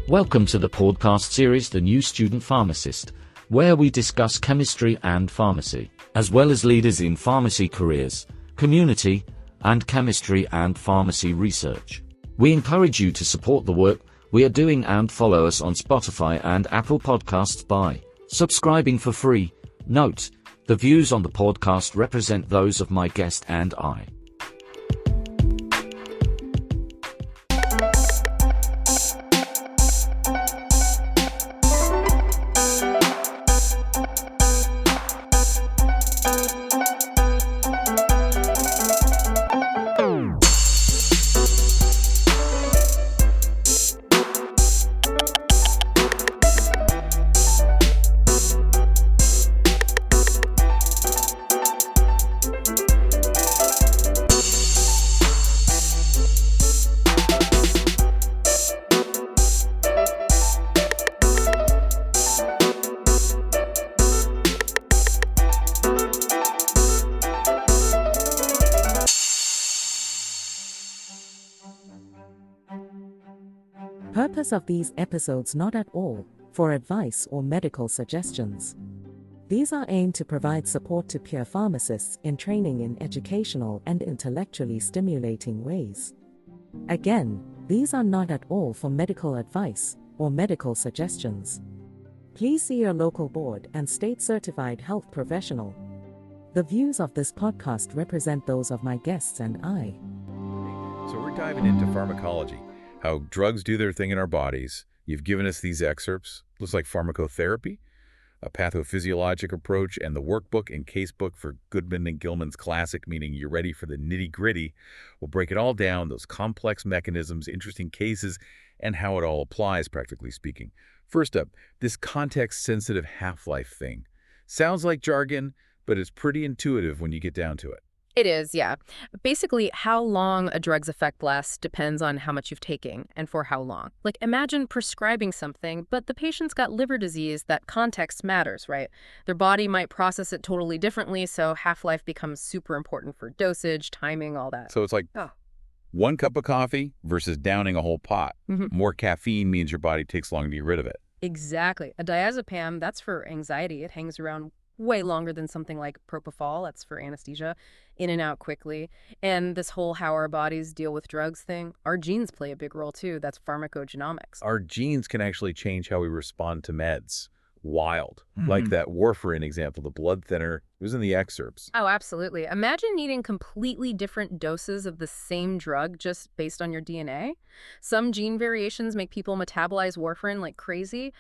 Welcome to the podcast series The New Student Pharmacist, where we discuss chemistry and pharmacy, as well as leaders in pharmacy careers, community, and chemistry and pharmacy research. We encourage you to support the work we are doing and follow us on Spotify and Apple Podcasts by subscribing for free. Note, the views on the podcast represent those of my guest and I. Purpose of these episodes not at all for advice or medical suggestions. These are aimed to provide support to peer pharmacists in training in educational and intellectually stimulating ways. Again, these are not at all for medical advice or medical suggestions. Please see your local board and state-certified health professional. The views of this podcast represent those of my guests and I. So we're diving into pharmacology, how drugs do their thing in our bodies. You've given us these excerpts. Looks like pharmacotherapy, a pathophysiologic approach, and the workbook and casebook for Goodman and Gilman's classic, meaning you're ready for the nitty-gritty. We'll break it all down, those complex mechanisms, interesting cases, and how it all applies, practically speaking. First up, this context-sensitive half-life thing. Sounds like jargon, but it's pretty intuitive when you get down to it. It is, yeah. Basically, how long a drug's effect lasts depends on how much you've taken and for how long. Like, imagine prescribing something, but the patient's got liver disease. That context matters, right? Their body might process it totally differently, so half-life becomes super important for dosage, timing, all that. So it's like 1 cup of coffee versus downing a whole pot. More caffeine means your body takes longer to get rid of it. Exactly. A diazepam, that's for anxiety. It hangs around way longer than something like propofol. That's for anesthesia. In and out quickly. And this whole how our bodies deal with drugs thing, our genes play a big role too. That's pharmacogenomics. Our genes can actually change how we respond to meds. Wild. Like that warfarin example, the blood thinner. It was in the excerpts. Oh, absolutely. Imagine needing completely different doses of the same drug just based on your DNA. Some gene variations make people metabolize warfarin like crazy.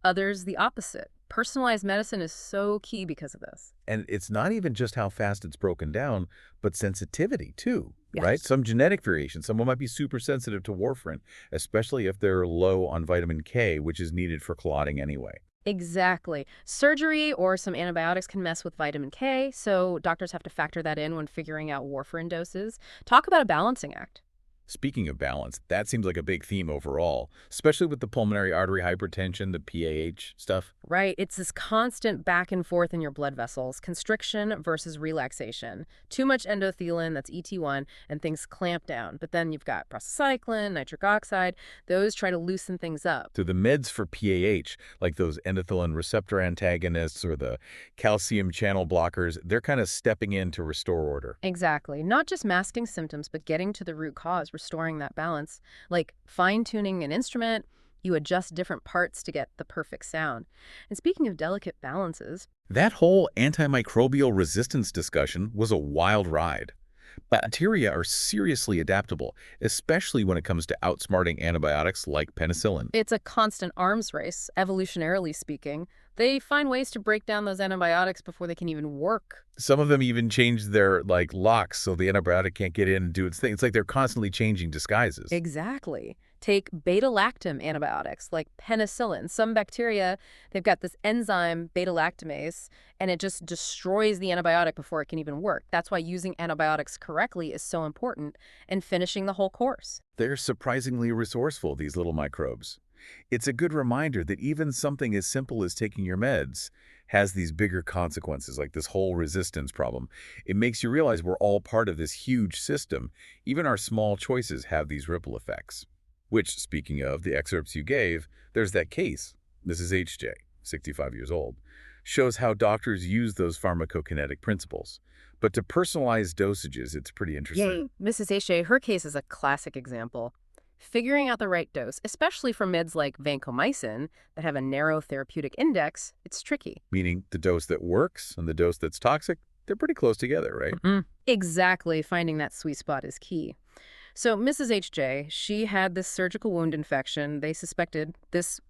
Others, the opposite. Personalized medicine is so key because of this. And it's not even just how fast it's broken down, but sensitivity too, Yes. right? Some genetic variation. Someone might be super sensitive to warfarin, especially if they're low on vitamin K, which is needed for clotting anyway. Exactly. Surgery or some antibiotics can mess with vitamin K, so doctors have to factor that in when figuring out warfarin doses. Talk about a balancing act. Speaking of balance, that seems like a big theme overall, especially with the pulmonary artery hypertension, the PAH stuff. Right. It's this constant back and forth in your blood vessels, constriction versus relaxation. Too much endothelin, that's ET1, and things clamp down. But then you've got prostacyclin, nitric oxide. Those try to loosen things up. So the meds for PAH, like those endothelin receptor antagonists or the calcium channel blockers, they're kind of stepping in to restore order. Exactly. Not just masking symptoms, but getting to the root cause, restoring that balance. Like fine-tuning an instrument, you adjust different parts to get the perfect sound. And speaking of delicate balances, that whole antimicrobial resistance discussion was a wild ride. Bacteria are seriously adaptable, especially when it comes to outsmarting antibiotics like penicillin. it's a constant arms race, evolutionarily speaking. They find ways to break down those antibiotics before they can even work. Some of them even change their locks so the antibiotic can't get in and do its thing. It's like they're constantly changing disguises. Exactly. Take beta-lactam antibiotics like penicillin. Some bacteria, they've got this enzyme beta-lactamase, and it just destroys the antibiotic before it can even work. That's why using antibiotics correctly is so important, and finishing the whole course. They're surprisingly resourceful, these little microbes. It's a good reminder that even something as simple as taking your meds has these bigger consequences, like this whole resistance problem. It makes you realize we're all part of this huge system. Even our small choices have these ripple effects. Which, speaking of the excerpts you gave, there's that case. Mrs. HJ, 65 years old, shows how doctors use those pharmacokinetic principles. But to personalize dosages, it's pretty interesting. Mrs. H.A., her case is a classic example. Figuring out the right dose, especially for meds like vancomycin that have a narrow therapeutic index, it's tricky. Meaning the dose that works and the dose that's toxic, they're pretty close together, right? Exactly. Finding that sweet spot is key. So Mrs. H.J., she had this surgical wound infection. They suspected this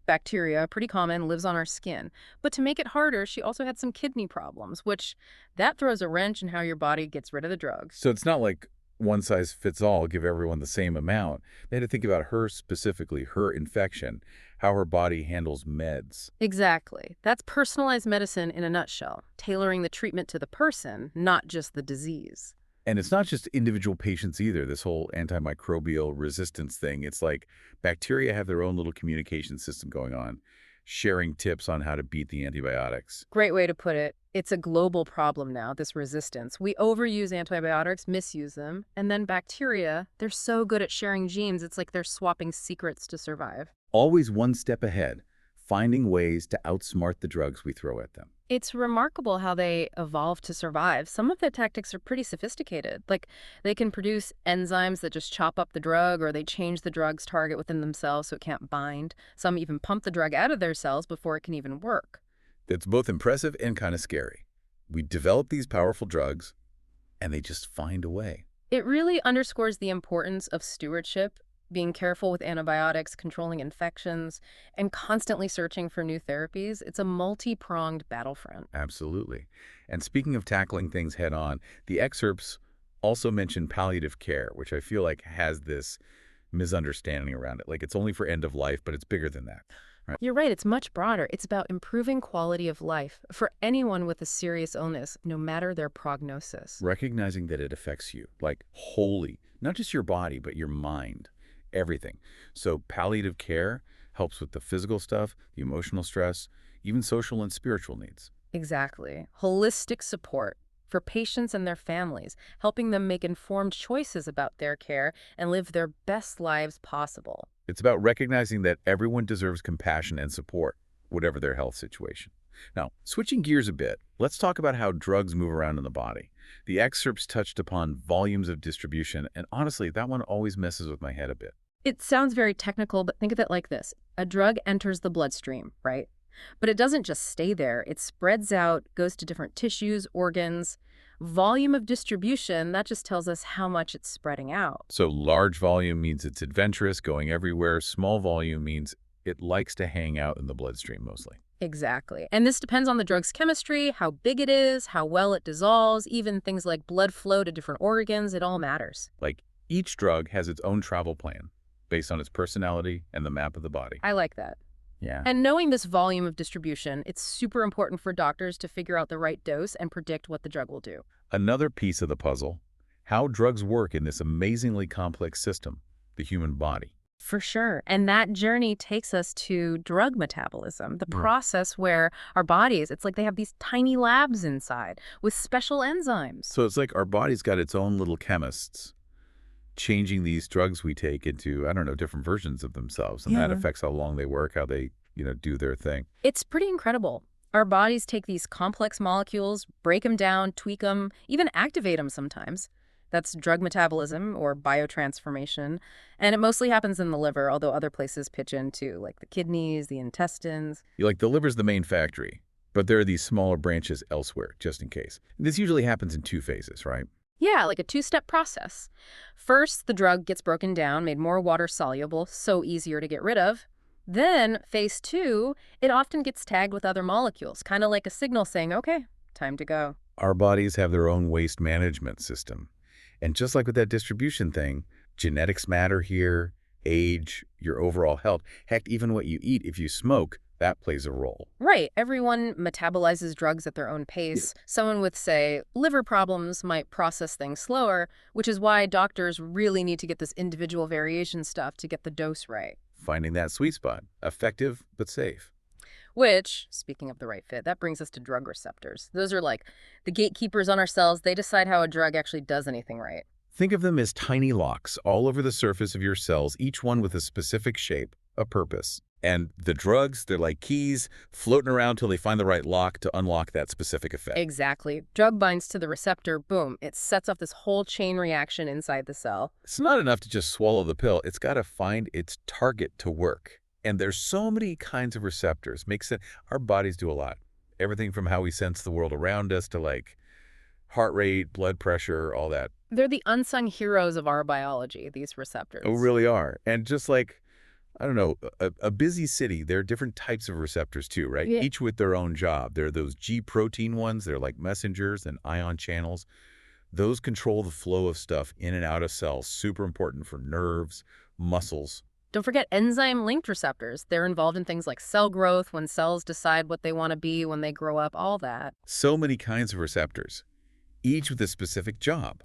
bacteria, pretty common, lives on our skin. But to make it harder, she also had some kidney problems, which that throws a wrench in how your body gets rid of the drugs. So it's not like one size fits all, give everyone the same amount. They had to think about her specifically, her infection, how her body handles meds. Exactly. That's personalized medicine in a nutshell, tailoring the treatment to the person, not just the disease. And it's not just individual patients either, this whole antimicrobial resistance thing. It's like bacteria have their own little communication system going on, sharing tips on how to beat the antibiotics. Great way to put it. It's a global problem now, this resistance. We overuse antibiotics, misuse them, and then bacteria, they're so good at sharing genes, it's like they're swapping secrets to survive. Always one step ahead, finding ways to outsmart the drugs we throw at them. It's remarkable how they evolved to survive. Some of the tactics are pretty sophisticated. Like, they can produce enzymes that just chop up the drug, or they change the drug's target within themselves so it can't bind. Some even pump the drug out of their cells before it can even work. It's both impressive and kind of scary. We develop these powerful drugs, and they just find a way. It really underscores the importance of stewardship, being careful with antibiotics, controlling infections, and constantly searching for new therapies. It's a multi-pronged battlefront. Absolutely. And speaking of tackling things head on, the excerpts also mention palliative care, which I feel like has this misunderstanding around it. Like it's only for end of life, but it's bigger than that. Right? You're right, it's much broader. It's about improving quality of life for anyone with a serious illness, no matter their prognosis. Recognizing that it affects you, like wholly, not just your body, but your mind. Everything. So palliative care helps with the physical stuff, the emotional stress, even social and spiritual needs. Exactly. Holistic support for patients and their families, helping them make informed choices about their care and live their best lives possible. It's about recognizing that everyone deserves compassion and support, whatever their health situation. Now, switching gears a bit, let's talk about how drugs move around in the body. The excerpts touched upon volumes of distribution, and honestly, that one always messes with my head a bit. It sounds very technical, but think of it like this. A drug enters the bloodstream, right? But it doesn't just stay there. It spreads out, goes to different tissues, organs. Volume of distribution, that just tells us how much it's spreading out. So large volume means it's adventurous, going everywhere. Small volume means it likes to hang out in the bloodstream mostly. Exactly. And this depends on the drug's chemistry, how big it is, how well it dissolves, even things like blood flow to different organs. It all matters. Like each drug has its own travel plan based on its personality and the map of the body. I like that. Yeah. And knowing this volume of distribution, it's super important for doctors to figure out the right dose and predict what the drug will do. Another piece of the puzzle, how drugs work in this amazingly complex system, the human body. For sure. And that journey takes us to drug metabolism, the process where our bodies, it's like they have these tiny labs inside with special enzymes. So it's like our body's got its own little chemists changing these drugs we take into, I don't know, different versions of themselves. And that affects how long they work, how they, do their thing. It's pretty incredible. Our bodies take these complex molecules, break them down, tweak them, even activate them sometimes. That's drug metabolism or biotransformation. And it mostly happens in the liver, although other places pitch in too, like the kidneys, the intestines. The liver's the main factory, but there are these smaller branches elsewhere, just in case. This usually happens in 2 phases, right? Yeah, like a 2-step process. First, the drug gets broken down, made more water soluble, so easier to get rid of. Then, phase 2, it often gets tagged with other molecules, kind of like a signal saying, okay, time to go. Our bodies have their own waste management system. And just like with that distribution thing, genetics matter here, age, your overall health. Heck, even what you eat. If you smoke, that plays a role. Right. Everyone metabolizes drugs at their own pace. Someone with, say, liver problems might process things slower, which is why doctors really need to get this individual variation stuff to get the dose right. Finding that sweet spot. Effective, but safe. Which, speaking of the right fit, that brings us to drug receptors. Those are like the gatekeepers on our cells. They decide how a drug actually does anything right. Think of them as tiny locks all over the surface of your cells, each one with a specific shape, a purpose. And the drugs, they're like keys floating around till they find the right lock to unlock that specific effect. Exactly. Drug binds to the receptor, boom, it sets off this whole chain reaction inside the cell. It's not enough to just swallow the pill. It's got to find its target to work. And there's so many kinds of receptors. Makes sense. Our bodies do a lot. Everything from how we sense the world around us to like heart rate, blood pressure, all that. They're the unsung heroes of our biology, these receptors. Oh, really are. And just like, I don't know, a busy city, there are different types of receptors too, right? Yeah. Each with their own job. There are those G protein ones. They're like messengers and ion channels. Those control the flow of stuff in and out of cells. Super important for nerves, muscles. Don't forget enzyme-linked receptors. They're involved in things like cell growth, when cells decide what they want to be when they grow up, all that. So many kinds of receptors, each with a specific job.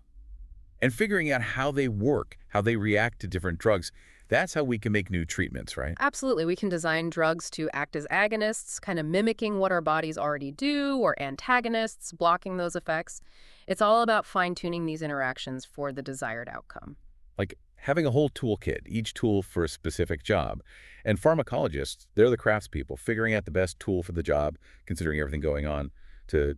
And figuring out how they work, how they react to different drugs, that's how we can make new treatments, right? Absolutely. We can design drugs to act as agonists, kind of mimicking what our bodies already do, or antagonists, blocking those effects. It's all about fine-tuning these interactions for the desired outcome. Like having a whole toolkit, each tool for a specific job. And pharmacologists, they're the craftspeople, figuring out the best tool for the job, considering everything going on to,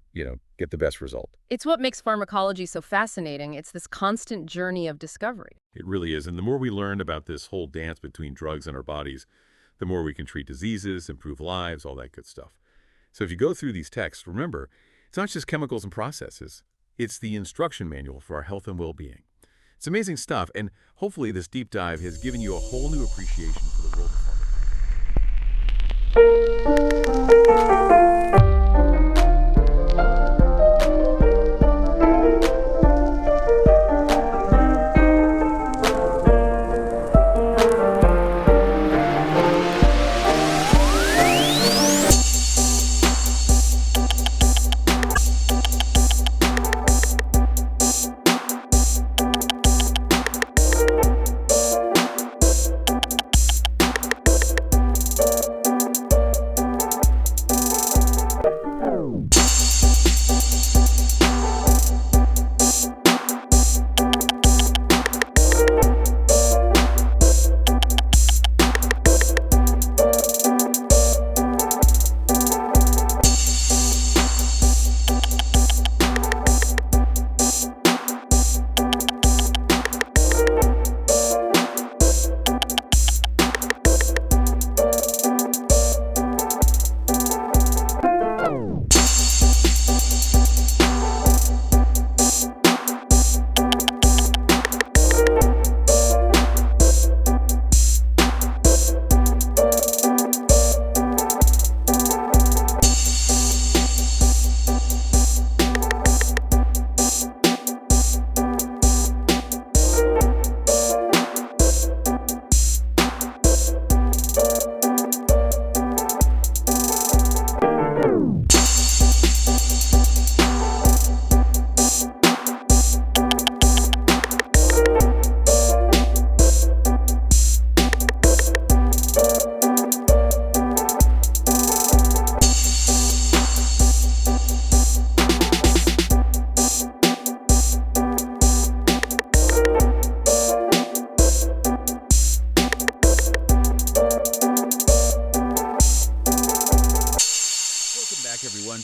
get the best result. It's what makes pharmacology so fascinating. It's this constant journey of discovery. It really is. And the more we learn about this whole dance between drugs and our bodies, the more we can treat diseases, improve lives, all that good stuff. So if you go through these texts, remember, it's not just chemicals and processes. It's the instruction manual for our health and well-being. It's amazing stuff, and hopefully this deep dive has given you a whole new appreciation for the world of pharmacology.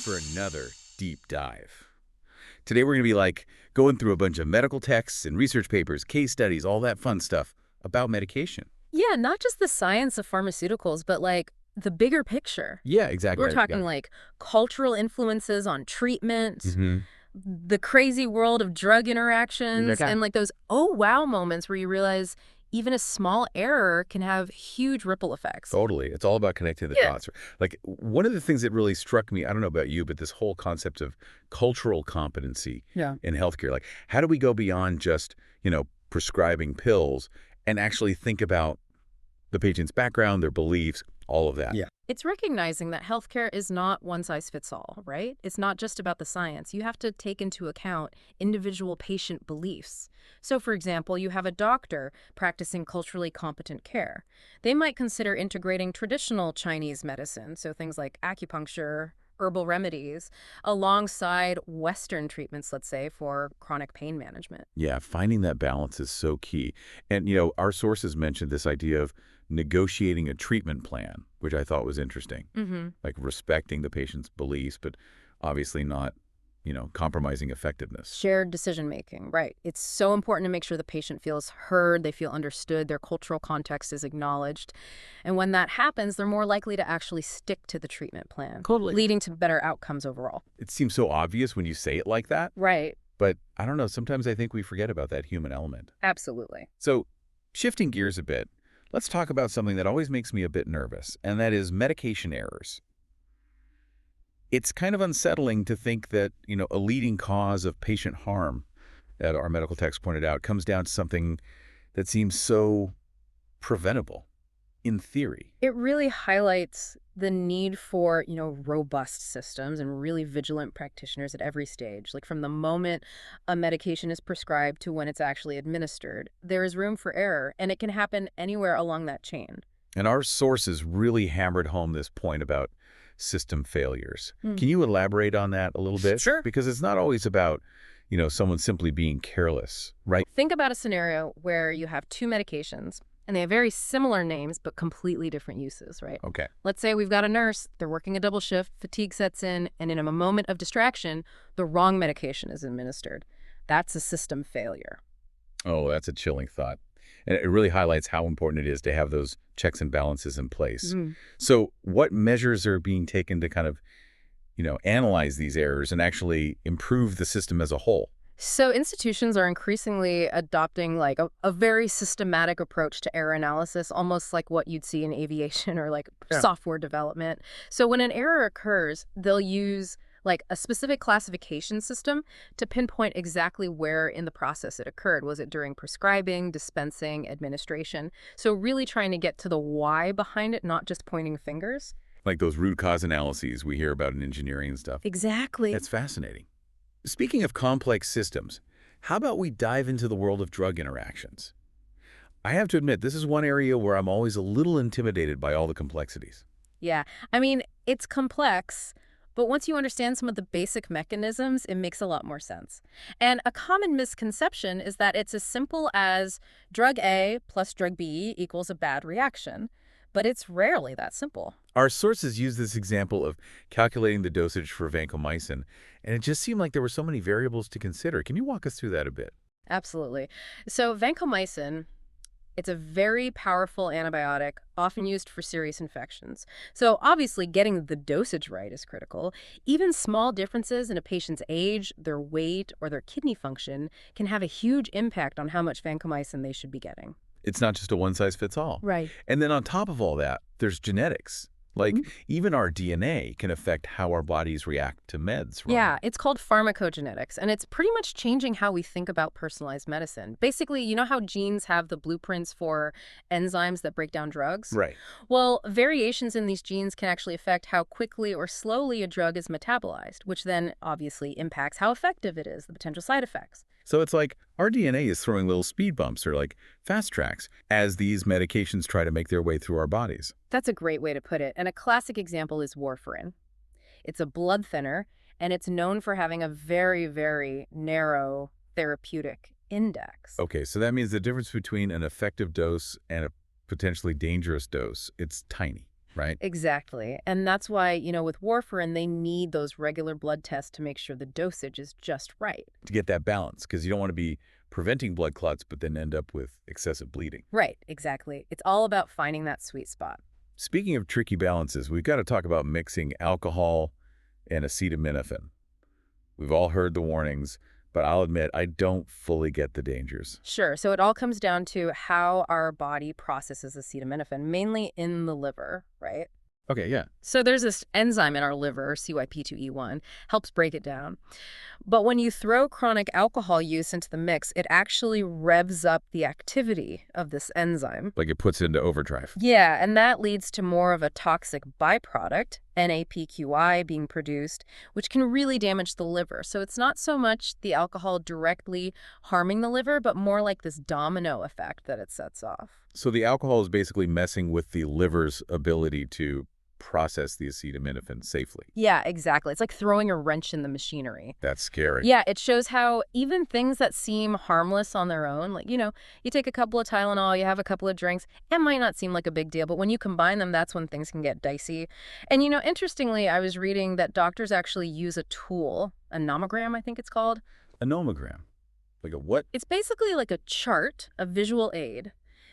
For another deep dive. Today we're going to be going through a bunch of medical texts and research papers, case studies, all that fun stuff about medication. Yeah, not just the science of pharmaceuticals, but the bigger picture. Yeah, exactly. We're talking cultural influences on treatment, Mm-hmm. the crazy world of drug interactions, Okay. and those oh wow moments where you realize even a small error can have huge ripple effects. Totally. It's all about connecting the dots. One of the things that really struck me, I don't know about you, but this whole concept of cultural competency in healthcare. How do we go beyond just, prescribing pills and actually think about The patient's background, their beliefs, all of that. Yeah. It's recognizing that healthcare is not one size fits all, right? It's not just about the science. You have to take into account individual patient beliefs. So, for example, you have a doctor practicing culturally competent care. They might consider integrating traditional Chinese medicine, so things like acupuncture, herbal remedies, alongside Western treatments, let's say, for chronic pain management. Yeah, finding that balance is so key. And, our sources mentioned this idea of negotiating a treatment plan, which I thought was interesting, like respecting the patient's beliefs, but obviously not, compromising effectiveness. Shared decision making, right. It's so important to make sure the patient feels heard, they feel understood, their cultural context is acknowledged. And when that happens, they're more likely to actually stick to the treatment plan, Totally. leading to better outcomes overall. It seems so obvious when you say it like that, Right. but I don't know, sometimes I think we forget about that human element. Absolutely. So, shifting gears a bit, let's talk about something that always makes me a bit nervous, and that is medication errors. It's kind of unsettling to think that, a leading cause of patient harm, that our medical text pointed out, comes down to something that seems so preventable, in theory. It really highlights the need for, robust systems and really vigilant practitioners at every stage. Like from the moment a medication is prescribed to when it's actually administered, there is room for error, and it can happen anywhere along that chain. And our sources really hammered home this point about system failures. Can you elaborate on that a little bit? Sure. Because it's not always about, someone simply being careless, right? Think about a scenario where you have two medications and they have very similar names but completely different uses, right? Okay. Let's say we've got a nurse, they're working a double shift, fatigue sets in, and in a moment of distraction, the wrong medication is administered. That's a system failure. Oh, that's a chilling thought. And it really highlights how important it is to have those checks and balances in place. So what measures are being taken to kind of, analyze these errors and actually improve the system as a whole? So institutions are increasingly adopting like a very systematic approach to error analysis, almost like what you'd see in aviation or like software development. So when an error occurs, they'll use like a specific classification system to pinpoint exactly where in the process it occurred. Was it during prescribing, dispensing, administration? So really trying to get to the why behind it, not just pointing fingers. Like those root cause analyses we hear about in engineering and stuff. Exactly. That's fascinating. Speaking of complex systems, how about we dive into the world of drug interactions? I have to admit, this is one area where I'm always a little intimidated by all the complexities. Yeah. I mean, it's complex, but once you understand some of the basic mechanisms, it makes a lot more sense. And a common misconception is that it's as simple as drug A plus drug B equals a bad reaction. But it's rarely that simple. Our sources use this example of calculating the dosage for vancomycin, and it just seemed like there were so many variables to consider. Can you walk us through that a bit? Absolutely. So vancomycin, it's a very powerful antibiotic, often used for serious infections. So obviously getting the dosage right is critical. Even small differences in a patient's age, their weight, or their kidney function can have a huge impact on how much vancomycin they should be getting. It's not just a one-size-fits-all. Right. And then on top of all that, there's genetics. Like, even our DNA can affect how our bodies react to meds, right? Yeah, it's called pharmacogenetics, and it's pretty much changing how we think about personalized medicine. Basically, you know how genes have the blueprints for enzymes that break down drugs? Right. Well, variations in these genes can actually affect how quickly or slowly a drug is metabolized, which then obviously impacts how effective it is, the potential side effects. So it's like our DNA is throwing little speed bumps or like fast tracks as these medications try to make their way through our bodies. That's a great way to put it. And a classic example is warfarin. It's a blood thinner, and it's known for having a very, very narrow therapeutic index. Okay, so that means the difference between an effective dose and a potentially dangerous dose, it's tiny, right? Exactly. And that's why, with warfarin, they need those regular blood tests to make sure the dosage is just right. To get that balance, because you don't want to be preventing blood clots but then end up with excessive bleeding. Right, exactly. It's all about finding that sweet spot. Speaking of tricky balances, we've got to talk about mixing alcohol and acetaminophen. We've all heard the warnings, but I'll admit I don't fully get the dangers. Sure. So it all comes down to how our body processes acetaminophen, mainly in the liver, right? Okay, yeah. So there's this enzyme in our liver, CYP2E1, helps break it down. But when you throw chronic alcohol use into the mix, it actually revs up the activity of this enzyme. Like it puts it into overdrive. Yeah, and that leads to more of a toxic byproduct, NAPQI, being produced, which can really damage the liver. So it's not so much the alcohol directly harming the liver, but more like this domino effect that it sets off. So the alcohol is basically messing with the liver's ability to process the acetaminophen safely. Yeah, exactly. It's like throwing a wrench in the machinery. That's scary. Yeah, it shows how even things that seem harmless on their own, like, you take a couple of Tylenol, you have a couple of drinks, it might not seem like a big deal, but when you combine them, that's when things can get dicey. And, interestingly, I was reading that doctors actually use a tool, a nomogram, I think it's called. A nomogram. Like a what? It's basically like a chart, a visual aid,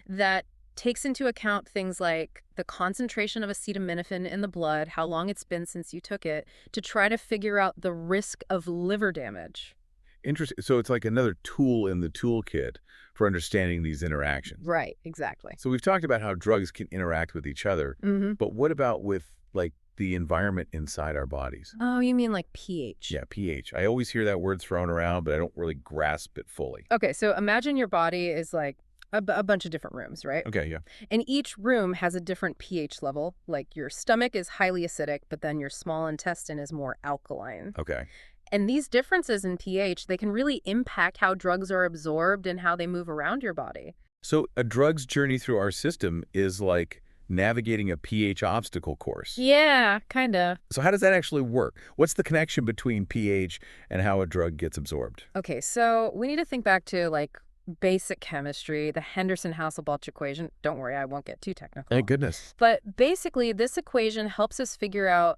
that takes into account things like the concentration of acetaminophen in the blood, how long it's been since you took it, to try to figure out the risk of liver damage. Interesting. So it's like another tool in the toolkit for understanding these interactions. Right, exactly. So we've talked about how drugs can interact with each other, but what about with like the environment inside our bodies? Oh, you mean like pH? Yeah, pH. I always hear that word thrown around, but I don't really grasp it fully. Okay, so imagine your body is like a bunch of different rooms, right? Okay, yeah. And each room has a different pH level. Like your stomach is highly acidic, but then your small intestine is more alkaline. Okay. And these differences in pH, they can really impact how drugs are absorbed and how they move around your body. So a drug's journey through our system is like navigating a pH obstacle course. Yeah, kind of. So how does that actually work? What's the connection between pH and how a drug gets absorbed? Okay, so we need to think back to like basic chemistry, the Henderson-Hasselbalch equation. Don't worry, I won't get too technical. Thank goodness. But basically, this equation helps us figure out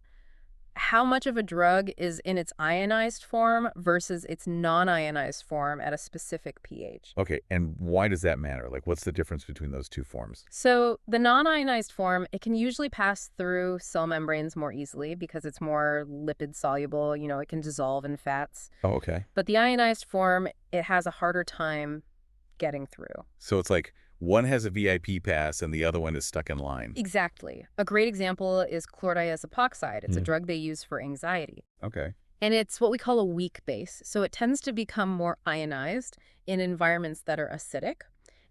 how much of a drug is in its ionized form versus its non-ionized form at a specific pH. Okay, and why does that matter? Like, what's the difference between those two forms? So the non-ionized form, it can usually pass through cell membranes more easily because it's more lipid soluble. It can dissolve in fats. Oh, okay. But the ionized form, it has a harder time getting through. So it's like one has a VIP pass and the other one is stuck in line. Exactly. A great example is chlordiazepoxide. It's a drug they use for anxiety. Okay. And it's what we call a weak base. So it tends to become more ionized in environments that are acidic.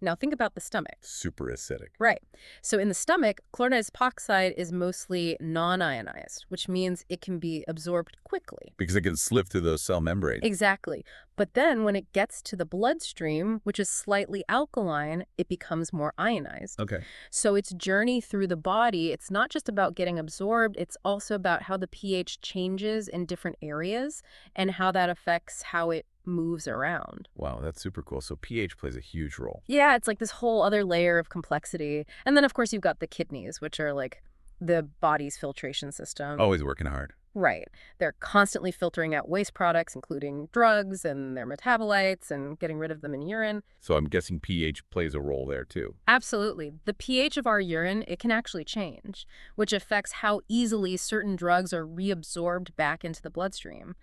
Now think about the stomach. Super acidic. Right. So in the stomach, chlordiazepoxide is mostly non-ionized, which means it can be absorbed quickly. Because it can slip through those cell membranes. Exactly. But then when it gets to the bloodstream, which is slightly alkaline, it becomes more ionized. Okay. So its journey through the body, it's not just about getting absorbed, it's also about how the pH changes in different areas and how that affects how it moves around. Wow, that's super cool. So pH plays a huge role. Yeah, it's like this whole other layer of complexity. And then, of course, you've got the kidneys, which are like the body's filtration system. Always working hard. Right. They're constantly filtering out waste products, including drugs and their metabolites, and getting rid of them in urine. So I'm guessing pH plays a role there too. Absolutely. The pH of our urine, it can actually change, which affects how easily certain drugs are reabsorbed back into the bloodstream.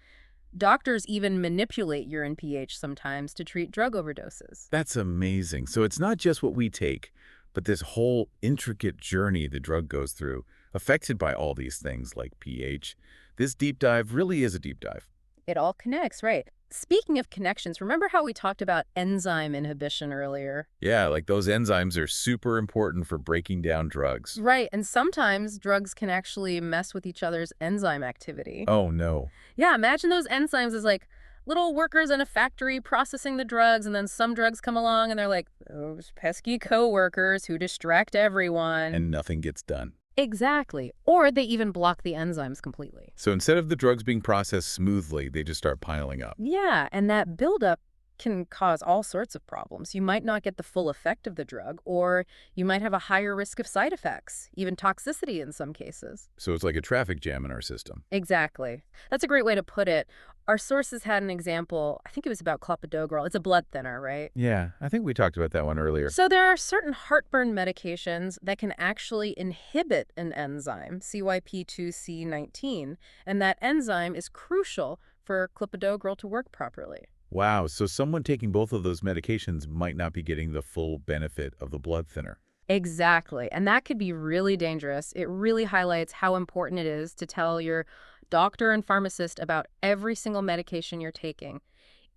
Doctors even manipulate urine pH sometimes to treat drug overdoses. That's amazing. So it's not just what we take, but this whole intricate journey the drug goes through, affected by all these things like pH. This deep dive really is a deep dive. It all connects, right? Speaking of connections, remember how we talked about enzyme inhibition earlier? Yeah, like those enzymes are super important for breaking down drugs. Right, and sometimes drugs can actually mess with each other's enzyme activity. Oh, no. Yeah, imagine those enzymes as like little workers in a factory processing the drugs, and then some drugs come along and they're like, those pesky co-workers who distract everyone. And nothing gets done. Exactly. Or they even block the enzymes completely. So instead of the drugs being processed smoothly, they just start piling up. Yeah, and that buildup can cause all sorts of problems. You might not get the full effect of the drug, or you might have a higher risk of side effects, even toxicity in some cases. So it's like a traffic jam in our system. Exactly. That's a great way to put it. Our sources had an example, I think it was about clopidogrel. It's a blood thinner, right? Yeah, I think we talked about that one earlier. So there are certain heartburn medications that can actually inhibit an enzyme, CYP2C19, and that enzyme is crucial for clopidogrel to work properly. Wow, so someone taking both of those medications might not be getting the full benefit of the blood thinner. Exactly. And that could be really dangerous. It really highlights how important it is to tell your doctor and pharmacist about every single medication you're taking,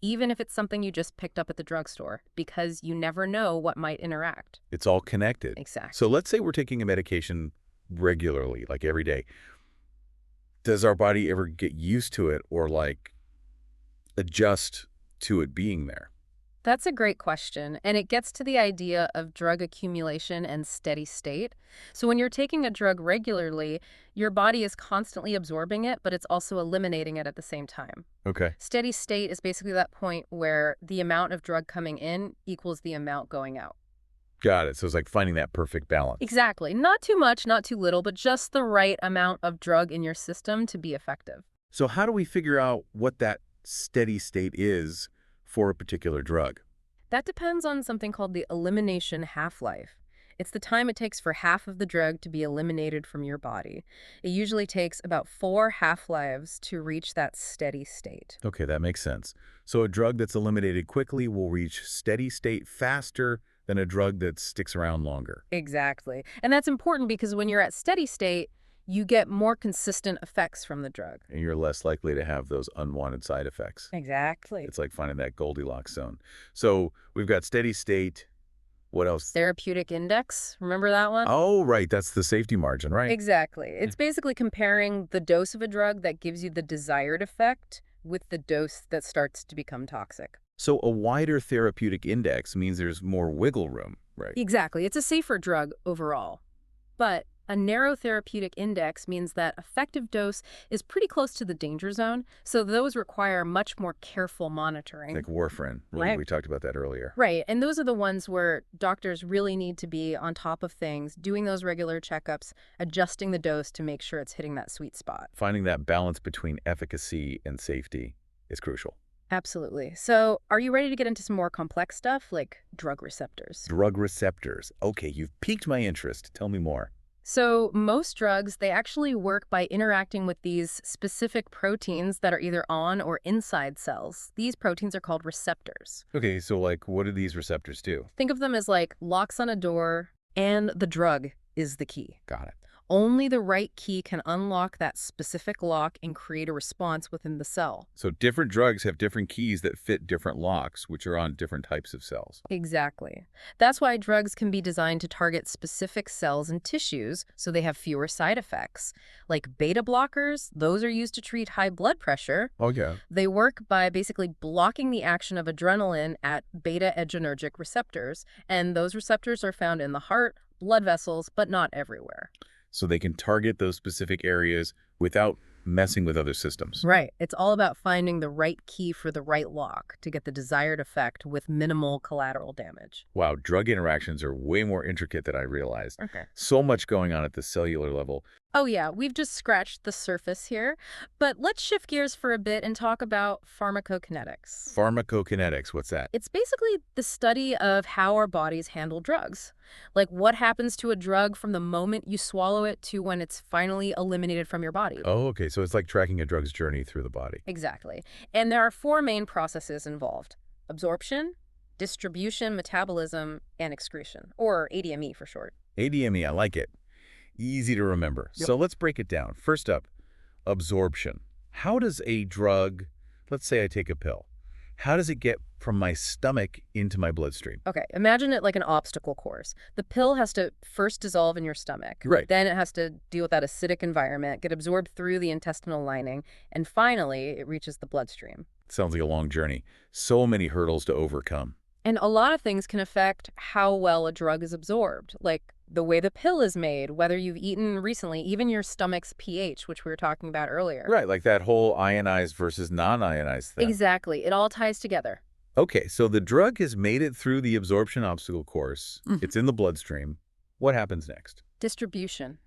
even if it's something you just picked up at the drugstore, because you never know what might interact. It's all connected. Exactly. So let's say we're taking a medication regularly, like every day. Does our body ever get used to it or like adjust to it being there? That's a great question, and it gets to the idea of drug accumulation and steady state. So when you're taking a drug regularly, your body is constantly absorbing it, but it's also eliminating it at the same time. Okay. Steady state is basically that point where the amount of drug coming in equals the amount going out. Got it. So it's like finding that perfect balance. Exactly. Not too much, not too little, but just the right amount of drug in your system to be effective. So how do we figure out what that steady state is for a particular drug? That depends on something called the elimination half-life. It's the time it takes for half of the drug to be eliminated from your body. It usually takes about 4 half-lives to reach that steady state. Okay, that makes sense. So a drug that's eliminated quickly will reach steady state faster than a drug that sticks around longer. Exactly. And that's important because when you're at steady state, you get more consistent effects from the drug. And you're less likely to have those unwanted side effects. Exactly. It's like finding that Goldilocks zone. So we've got steady state. What else? Therapeutic index, remember that one? Oh, right. That's the safety margin, right? Exactly. It's basically comparing the dose of a drug that gives you the desired effect with the dose that starts to become toxic. So a wider therapeutic index means there's more wiggle room, right? Exactly. It's a safer drug overall. But a narrow therapeutic index means that effective dose is pretty close to the danger zone, so those require much more careful monitoring. Like warfarin. Right. We talked about that earlier. Right, and those are the ones where doctors really need to be on top of things, doing those regular checkups, adjusting the dose to make sure it's hitting that sweet spot. Finding that balance between efficacy and safety is crucial. Absolutely. So are you ready to get into some more complex stuff, like drug receptors? Drug receptors. Okay, you've piqued my interest. Tell me more. So most drugs, they actually work by interacting with these specific proteins that are either on or inside cells. These proteins are called receptors. Okay, so like what do these receptors do? Think of them as like locks on a door, and the drug is the key. Got it. Only the right key can unlock that specific lock and create a response within the cell. So different drugs have different keys that fit different locks, which are on different types of cells. Exactly. That's why drugs can be designed to target specific cells and tissues so they have fewer side effects. Like beta blockers, those are used to treat high blood pressure. Oh, yeah. They work by basically blocking the action of adrenaline at beta-adrenergic receptors, and those receptors are found in the heart, blood vessels, but not everywhere. So they can target those specific areas without messing with other systems. Right. It's all about finding the right key for the right lock to get the desired effect with minimal collateral damage. Wow, drug interactions are way more intricate than I realized. Okay. So much going on at the cellular level. Oh yeah, we've just scratched the surface here, but let's shift gears for a bit and talk about pharmacokinetics. Pharmacokinetics, what's that? It's basically the study of how our bodies handle drugs. Like what happens to a drug from the moment you swallow it to when it's finally eliminated from your body. Oh, okay, so it's like tracking a drug's journey through the body. Exactly. And there are 4 main processes involved: absorption, distribution, metabolism, and excretion, or ADME for short. ADME, I like it. Easy to remember. Yep. So let's break it down. First up, absorption. How does a drug, let's say I take a pill, how does it get from my stomach into my bloodstream? Okay, imagine it like an obstacle course. The pill has to first dissolve in your stomach. Right. Then it has to deal with that acidic environment, get absorbed through the intestinal lining, and finally it reaches the bloodstream. Sounds like a long journey. So many hurdles to overcome. And a lot of things can affect how well a drug is absorbed, like the way the pill is made, whether you've eaten recently, even your stomach's pH, which we were talking about earlier. Right, like that whole ionized versus non-ionized thing. Exactly. It all ties together. Okay, so the drug has made it through the absorption obstacle course. It's in the bloodstream. What happens next? Distribution.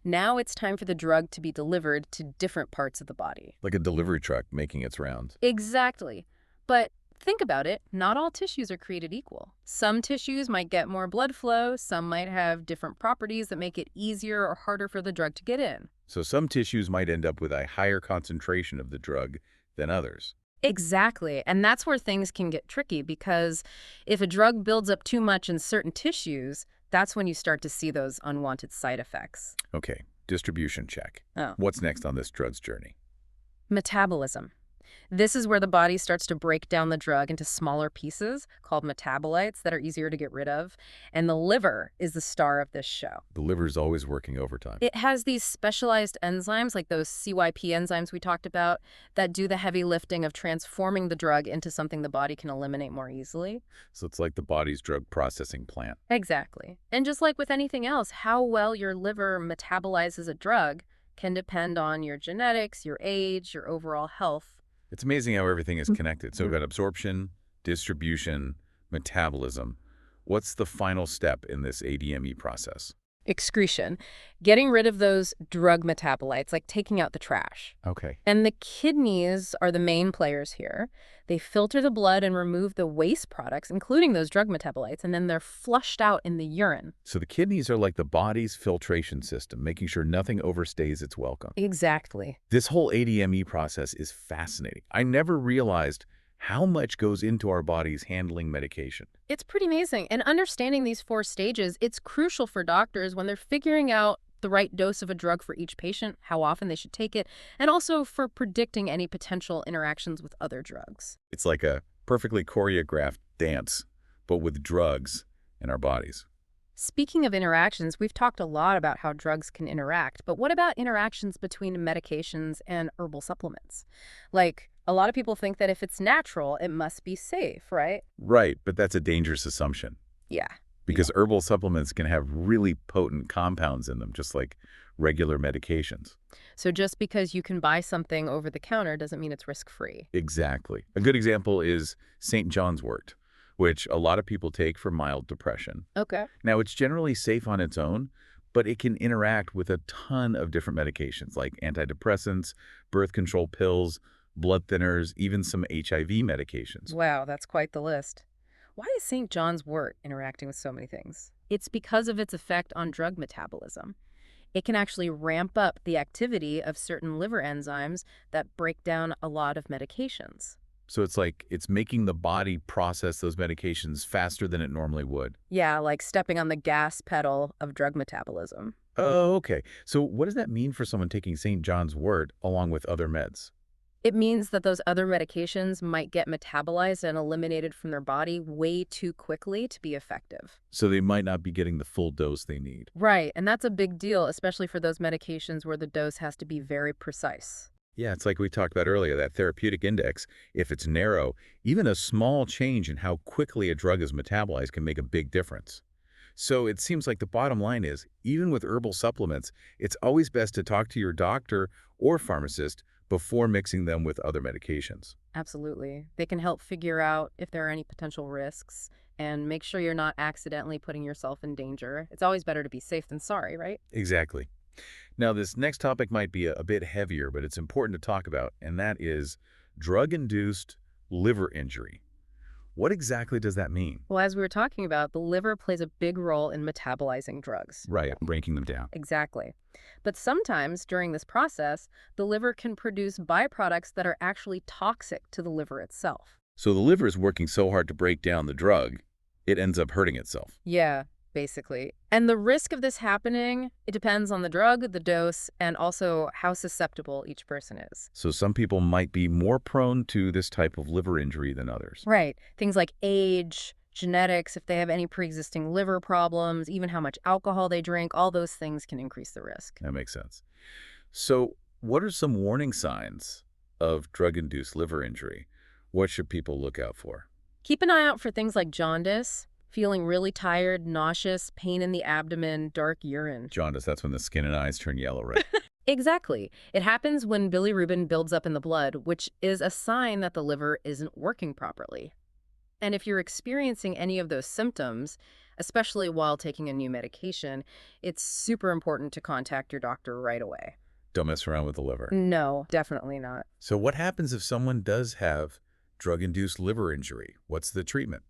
Now it's time for the drug to be delivered to different parts of the body. Like a delivery truck making its rounds. Exactly. But think about it, not all tissues are created equal. Some tissues might get more blood flow, some might have different properties that make it easier or harder for the drug to get in. So some tissues might end up with a higher concentration of the drug than others. Exactly. And that's where things can get tricky, because if a drug builds up too much in certain tissues, That's when you start to see those unwanted side effects. Okay, distribution check. Oh. What's next on this drug's journey? Metabolism. This is where the body starts to break down the drug into smaller pieces called metabolites that are easier to get rid of. And the liver is the star of this show. The liver's always working overtime. It has these specialized enzymes, like those CYP enzymes we talked about, that do the heavy lifting of transforming the drug into something the body can eliminate more easily. So it's like the body's drug processing plant. Exactly. And just like with anything else, how well your liver metabolizes a drug can depend on your genetics, your age, your overall health. It's amazing how everything is connected. So we've got absorption, distribution, metabolism. What's the final step in this ADME process? Excretion. Getting rid of those drug metabolites, like taking out the trash. Okay. And the kidneys are the main players here. They filter the blood and remove the waste products, including those drug metabolites, and then they're flushed out in the urine. So the kidneys are like the body's filtration system, making sure nothing overstays its welcome. Exactly. This whole ADME process is fascinating. I never realized how much goes into our bodies handling medication. It's pretty amazing. And understanding these 4 stages, it's crucial for doctors when they're figuring out the right dose of a drug for each patient, how often they should take it, and also for predicting any potential interactions with other drugs. It's like a perfectly choreographed dance, but with drugs in our bodies. Speaking of interactions, we've talked a lot about how drugs can interact, but what about interactions between medications and herbal supplements? Like, a lot of people think that if it's natural, it must be safe, right? Right, but that's a dangerous assumption. Yeah. Because herbal supplements can have really potent compounds in them, just like regular medications. So just because you can buy something over the counter doesn't mean it's risk-free. Exactly. A good example is St. John's wort, which a lot of people take for mild depression. Okay. Now, it's generally safe on its own, but it can interact with a ton of different medications like antidepressants, birth control pills, blood thinners, even some HIV medications. Wow, that's quite the list. Why is St. John's wort interacting with so many things? It's because of its effect on drug metabolism. It can actually ramp up the activity of certain liver enzymes that break down a lot of medications. So it's like it's making the body process those medications faster than it normally would. Yeah, like stepping on the gas pedal of drug metabolism. Oh, okay. So what does that mean for someone taking St. John's wort along with other meds? It means that those other medications might get metabolized and eliminated from their body way too quickly to be effective. So they might not be getting the full dose they need. Right, and that's a big deal, especially for those medications where the dose has to be very precise. Yeah, it's like we talked about earlier, that therapeutic index. If it's narrow, even a small change in how quickly a drug is metabolized can make a big difference. So it seems like the bottom line is, even with herbal supplements, it's always best to talk to your doctor or pharmacist before mixing them with other medications. Absolutely. They can help figure out if there are any potential risks and make sure you're not accidentally putting yourself in danger. It's always better to be safe than sorry, right? Exactly. Now, this next topic might be a bit heavier, but it's important to talk about, and that is drug-induced liver injury. What exactly does that mean? Well, as we were talking about, the liver plays a big role in metabolizing drugs. Right, breaking them down. Exactly. But sometimes during this process, the liver can produce byproducts that are actually toxic to the liver itself. So the liver is working so hard to break down the drug, it ends up hurting itself. Yeah, basically. And the risk of this happening, it depends on the drug, the dose, and also how susceptible each person is. So some people might be more prone to this type of liver injury than others. Right. Things like age, genetics, if they have any pre-existing liver problems, even how much alcohol they drink, all those things can increase the risk. That makes sense. So what are some warning signs of drug-induced liver injury? What should people look out for? Keep an eye out for things like jaundice, feeling really tired, nauseous, pain in the abdomen, dark urine. Jaundice, that's when the skin and eyes turn yellow, right? Exactly. It happens when bilirubin builds up in the blood, which is a sign that the liver isn't working properly. And if you're experiencing any of those symptoms, especially while taking a new medication, it's super important to contact your doctor right away. Don't mess around with the liver. No, definitely not. So what happens if someone does have drug-induced liver injury? What's the treatment?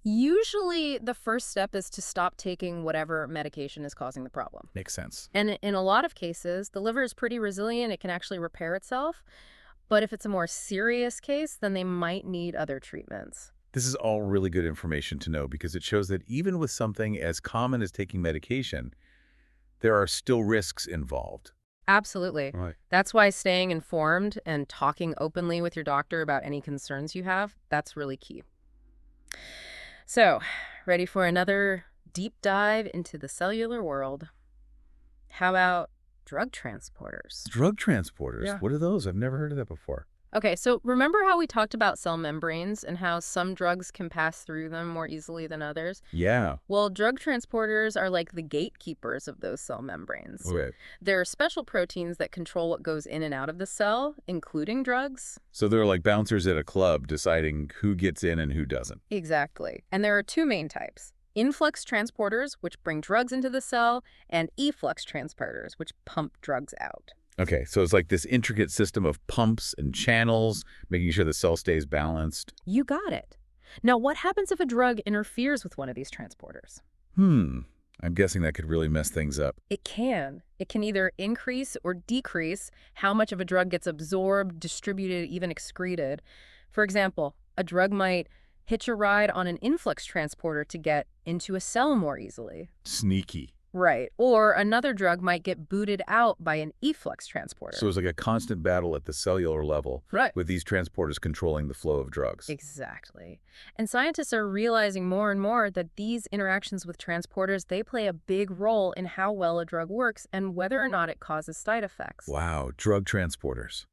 Usually, the first step is to stop taking whatever medication is causing the problem. Makes sense. And in a lot of cases, the liver is pretty resilient. It can actually repair itself. But if it's a more serious case, then they might need other treatments. This is all really good information to know because it shows that even with something as common as taking medication, there are still risks involved. Absolutely. Right. That's why staying informed and talking openly with your doctor about any concerns you have, that's really key. So, ready for another deep dive into the cellular world? How about drug transporters? Drug transporters, Yeah. what are those? I've never heard of that before. Okay, so remember how we talked about cell membranes and how some drugs can pass through them more easily than others? Yeah. Well, drug transporters are like the gatekeepers of those cell membranes. Okay. There are special proteins that control what goes in and out of the cell, including drugs. So they're like bouncers at a club deciding who gets in and who doesn't. Exactly. And there are two main types: influx transporters, which bring drugs into the cell, and efflux transporters, which pump drugs out. Okay, so it's like this intricate system of pumps and channels, making sure the cell stays balanced. You got it. Now, what happens if a drug interferes with one of these transporters? I'm guessing that could really mess things up. It can. It can either increase or decrease how much of a drug gets absorbed, distributed, even excreted. For example, a drug might hitch a ride on an influx transporter to get into a cell more easily. Sneaky. Right. Or another drug might get booted out by an efflux transporter. So it's like a constant battle at the cellular level, Right. with these transporters controlling the flow of drugs. Exactly. And scientists are realizing more and more that these interactions with transporters, they play a big role in how well a drug works and whether or not it causes side effects. Wow, drug transporters.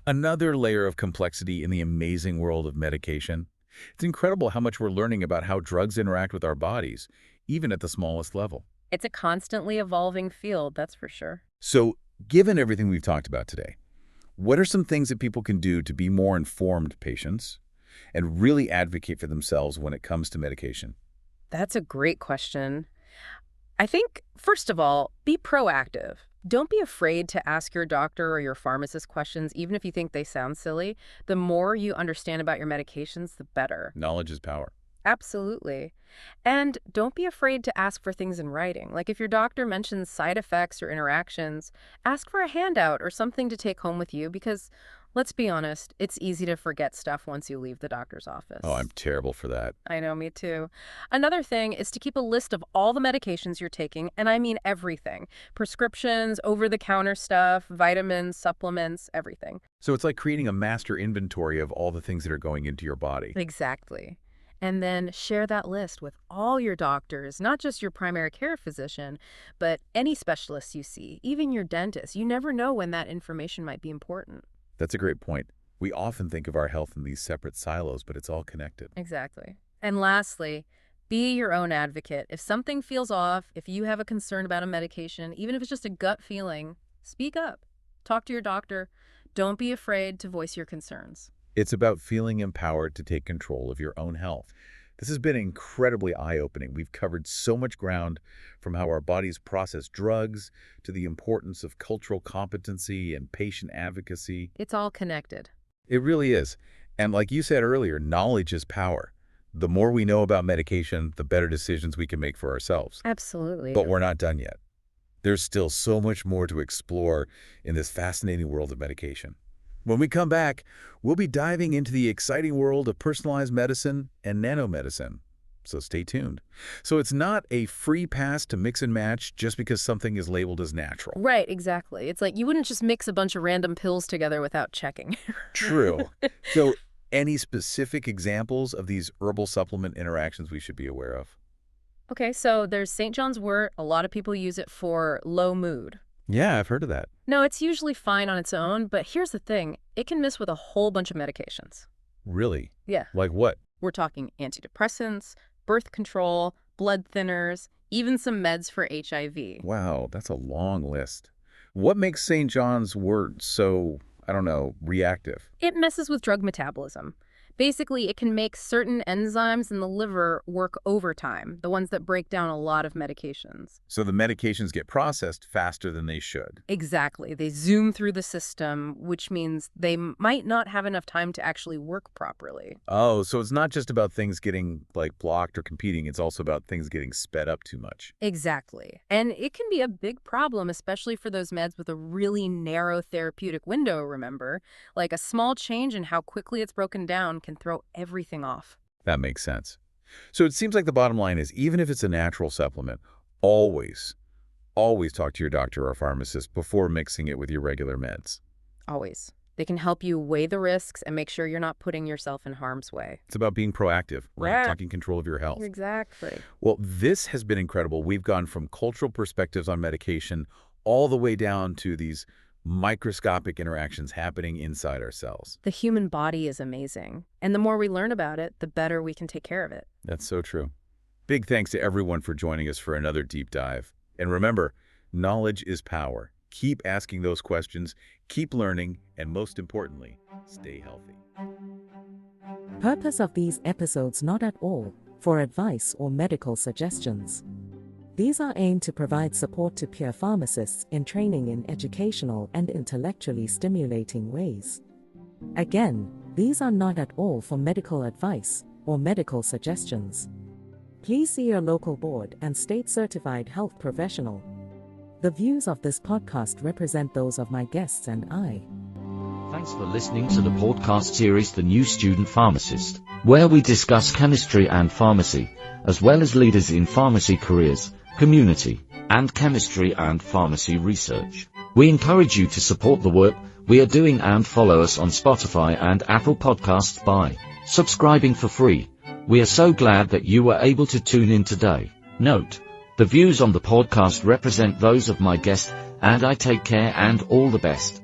Another layer of complexity in the amazing world of medication. It's incredible how much we're learning about how drugs interact with our bodies, even at the smallest level. It's a constantly evolving field, that's for sure. So, given everything we've talked about today, what are some things that people can do to be more informed patients and really advocate for themselves when it comes to medication? That's a great question. I think, first of all, be proactive. Don't be afraid to ask your doctor or your pharmacist questions, even if you think they sound silly. The more you understand about your medications, the better. Knowledge is power. Absolutely. And don't be afraid to ask for things in writing. Like if your doctor mentions side effects or interactions, ask for a handout or something to take home with you because, let's be honest, it's easy to forget stuff once you leave the doctor's office. Oh, I'm terrible for that. I know, me too. Another thing is to keep a list of all the medications you're taking, and I mean everything. Prescriptions, over-the-counter stuff, vitamins, supplements, everything. So it's like creating a master inventory of all the things that are going into your body. Exactly. And then share that list with all your doctors, not just your primary care physician, but any specialists you see, even your dentist. You never know when that information might be important. That's a great point. We often think of our health in these separate silos, but it's all connected. Exactly. And lastly, be your own advocate. If something feels off, if you have a concern about a medication, even if it's just a gut feeling, speak up. Talk to your doctor. Don't be afraid to voice your concerns. It's about feeling empowered to take control of your own health. This has been incredibly eye-opening. We've covered so much ground, from how our bodies process drugs to the importance of cultural competency and patient advocacy. It's all connected. It really is. And like you said earlier, knowledge is power. The more we know about medication, the better decisions we can make for ourselves. Absolutely. But we're not done yet. There's still so much more to explore in this fascinating world of medication. When we come back, we'll be diving into the exciting world of personalized medicine and nanomedicine. So stay tuned. So it's not a free pass to mix and match just because something is labeled as natural. Right, exactly. It's like you wouldn't just mix a bunch of random pills together without checking. True. So any specific examples of these herbal supplement interactions we should be aware of? Okay, so there's St. John's wort. A lot of people use it for low mood. Yeah, I've heard of that. No, it's usually fine on its own, but here's the thing. It can miss with a whole bunch of medications. Really? Yeah. Like what? We're talking antidepressants, birth control, blood thinners, even some meds for HIV. Wow, that's a long list. What makes St. John's wort so, I don't know, reactive? It messes with drug metabolism. Basically, it can make certain enzymes in the liver work overtime, the ones that break down a lot of medications. So the medications get processed faster than they should. Exactly. They zoom through the system, which means they might not have enough time to actually work properly. Oh, so it's not just about things getting, like, blocked or competing. It's also about things getting sped up too much. Exactly. And it can be a big problem, especially for those meds with a really narrow therapeutic window, remember? Like a small change in how quickly it's broken down can throw everything off. That makes sense. So it seems like the bottom line is, even if it's a natural supplement, always talk to your doctor or pharmacist before mixing it with your regular meds. Always. They can help you weigh the risks and make sure you're not putting yourself in harm's way. It's about being proactive, right? Yeah. Taking control of your health. Exactly. Well, this has been incredible. We've gone from cultural perspectives on medication all the way down to these microscopic interactions happening inside our cells. The human body is amazing, and the more we learn about it, the better we can take care of it. That's so true. Big thanks to everyone for joining us for another deep dive. And remember, knowledge is power. Keep asking those questions, keep learning, and most importantly, stay healthy. Purpose of these episodes not at all for advice or medical suggestions. These are aimed to provide support to peer pharmacists in training in educational and intellectually stimulating ways. Again, these are not at all for medical advice or medical suggestions. Please see your local board and state-certified health professional. The views of this podcast represent those of my guests and I. Thanks for listening to the podcast series The New Student Pharmacist, where we discuss chemistry and pharmacy, as well as leaders in pharmacy careers, community, and chemistry and pharmacy research. We encourage you to support the work we are doing and follow us on Spotify and Apple Podcasts by subscribing for free. We are so glad that you were able to tune in today. Note: the views on the podcast represent those of my guest, and I take care and all the best.